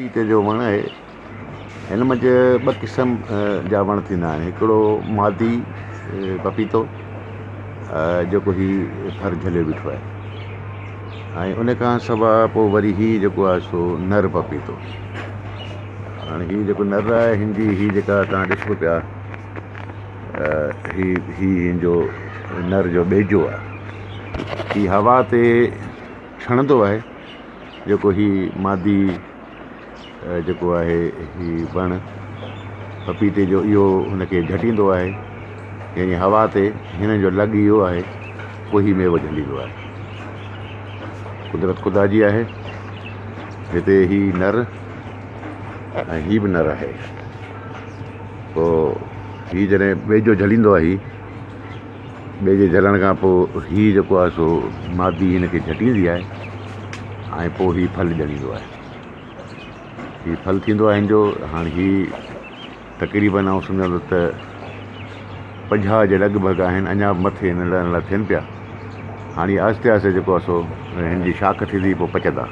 पपीते जो वणु आहे हिन मंझि ॿ क़िस्म जा वण थींदा आहिनि। हिकिड़ो मादी पपीतो जेको हीउ फर झलियो बीठो आहे ऐं उन खां सवाइ पोइ वरी हीउ जेको आहे सो नर पपीतो। हाणे हीउ जेको नर आहे हिन जी हीअ जेका तव्हां ॾिसो पिया हिन जो नर जो ॿेजो आहे हीउ हवा ते छणंदो आहे जेको हीउ मादी जेको आहे हीउ वणु पपीते जो इहो हुनखे झटींदो आहे यानी हवा ते हिन जो लॻ इहो आहे पोइ हीउ मेवो झलींदो आहे। कुदरत ख़ुदा जी आहे। हिते हीउ नर ऐं हीउ बि नर आहे। पोइ हीउ जॾहिं ॿेजो झलींदो आहे ॿेजे झलण खां पोइ हीउ जेको आहे सो मादी हिनखे झटींदी आहे ऐं पोइ हीउ फल ॼणींदो आहे। हीउ फल थींदो आहे हिन जो। हाणे हीउ तक़रीबन ऐं सम्झो त 50 जे लॻभॻि आहिनि, अञा मथे नंढा नंढा थियनि पिया। हाणे आहिस्ते आहिस्ते जेको आहे सो हिन जी शाख थींदी पोइ पचंदा।